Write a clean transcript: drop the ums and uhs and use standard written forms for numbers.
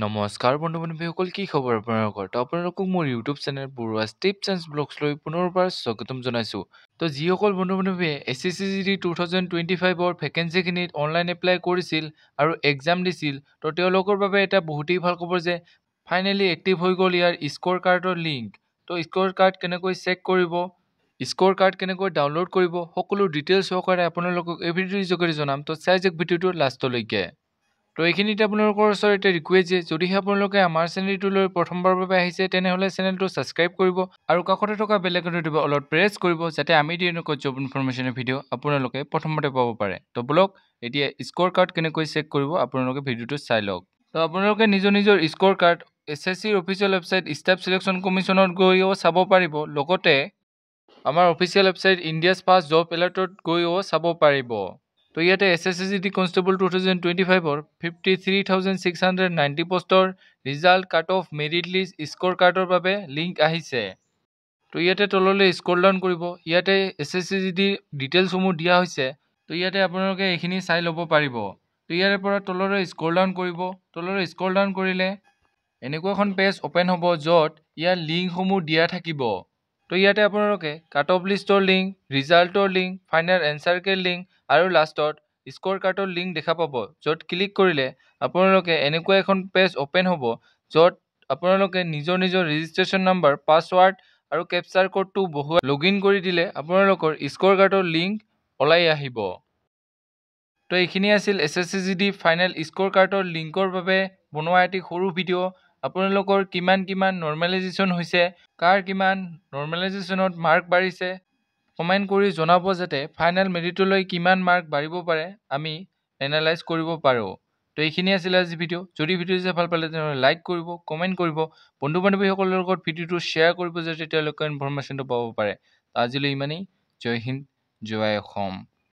নমস্কাৰ বন্ধু-বান্ধৱীসকল, কি খবৰ আপোনালোকৰ? তো আপোনালোকক মোৰ ইউটিউব চেনেল বৰুৱাছ টিপছ এণ্ড ব্লগছলৈ পুনৰবাৰ স্বাগতম জনাইছোঁ। তো যিসকল বন্ধু-বান্ধৱীয়ে SSCGD 2025ৰ ভেকেঞ্চিখিনিত অনলাইন এপ্লাই কৰিছিল আৰু এক্সাম দিছিল, তো তেওঁলোকৰ বাবে এটা বহুতেই ভাল খবৰ যে ফাইনেলি এক্টিভ হৈ গ'ল ইয়াৰ স্ক'ৰ কাৰ্ডৰ লিংক। তো স্ক'ৰ কাৰ্ড কেনেকৈ চেক কৰিব, স্ক'ৰ কাৰ্ড কেনেকৈ ডাউনলোড কৰিব, সকলো ডিটেইলছ সহকাৰে আপোনালোকক এই ভিডিঅ'ৰ যোগেদি জনাম। তো চাই যাওক ভিডিঅ'টো লাষ্টলৈকে। তো এইখিনিতে আপোনালোকৰ ওচৰতে ৰিকুৱেষ্ট যে যদিহে আপোনালোকে আমাৰ চেনেলটোলৈ প্ৰথমবাৰৰ বাবে আহিছে তেনেহ'লে চেনেলটো ছাবস্ক্ৰাইব কৰিব আৰু কাষতে থকা বেল আইকনটো দিব অলপ প্ৰেছ কৰিব যাতে আমি দি এনেকুৱা জব ইনফৰমেশ্যনৰ ভিডিঅ' আপোনালোকে প্ৰথমতে পাব পাৰে। তো বলক এতিয়া স্ক'ৰ কাৰ্ড কেনেকৈ চেক কৰিব আপোনালোকে ভিডিঅ'টো চাই লওক। তো আপোনালোকে নিজৰ স্ক'ৰ কাৰ্ড SSCৰ অফিচিয়েল ৱেবছাইট ষ্টাফ চিলেকশ্যন কমিশ্যনত গৈও চাব পাৰিব, লগতে আমাৰ official website India's first job এলাৰ্টত গৈও চাব পাৰিব। তো ইয়াতে SSCGD কনষ্টেবল 2025ৰ 53,690 পোষ্টৰ result cut off merit list score কাৰ্ডৰ বাবে লিংক আহিছে। তো ইয়াতে তললৈ স্ক্ৰল ডাউন কৰিব, ইয়াতে SSCGD ডিটেইলছসমূহ দিয়া হৈছে। তো ইয়াতে আপোনালোকে এইখিনি চাই ল'ব পাৰিব। তো ইয়াৰে পৰা তললৈ স্ক্ৰল ডাউন কৰিব, তললৈ স্ক্ৰল ডাউন কৰিলে এনেকুৱা এখন পেজ অ'পেন হ'ব য'ত ইয়াৰ লিংকসমূহ দিয়া থাকিব। তো ইয়াতে আপোনালোকে কাট অফ লিষ্টৰ লিংক, ৰিজাল্টৰ লিংক, ফাইনেল এনচাৰ কে লিংক আৰু লাষ্টত স্ক'ৰ কাৰ্ডৰ লিংক দেখা পাব, য'ত ক্লিক কৰিলে আপোনালোকে এনেকুৱা এখন পেজ অ'পেন হ'ব য'ত আপোনালোকে নিজৰ ৰেজিষ্ট্ৰেশ্যন নাম্বাৰ, পাছৱাৰ্ড আৰু কেপচাৰ কোডটো বহুৱাই লগইন কৰি দিলে আপোনালোকৰ স্ক'ৰ কাৰ্ডৰ লিংক ওলাই আহিব। তো এইখিনি আছিল SSCGD ফাইনেল স্ক'ৰ কাৰ্ডৰ লিংকৰ বাবে বনোৱা এটি সৰু ভিডিঅ'। আপোনালোকৰ কিমান নৰ্মেলাইজেশ্যন হৈছে, কাৰ কিমান নৰ্মেলাইজেশ্যনত মাৰ্ক বাঢ়িছে, কমেণ্ট কৰি জনাব যাতে ফাইনেল মেৰিটলৈ কিমান মাৰ্ক বাঢ়িব পাৰে আমি এনালাইজ কৰিব পাৰোঁ। তো এইখিনি আছিল আজি ভিডিঅ'। যদি ভিডিঅ' চাই ভাল পালে তেনেহ'লে লাইক কৰিব, কমেণ্ট কৰিব, বন্ধু-বান্ধৱীসকলৰ লগত ভিডিঅ'টো শ্বেয়াৰ কৰিব যাতে তেওঁলোকে ইনফৰমেশ্যনটো পাব পাৰে। আজিলৈ ইমানেই। জয় হিন্দ, জয় অসম।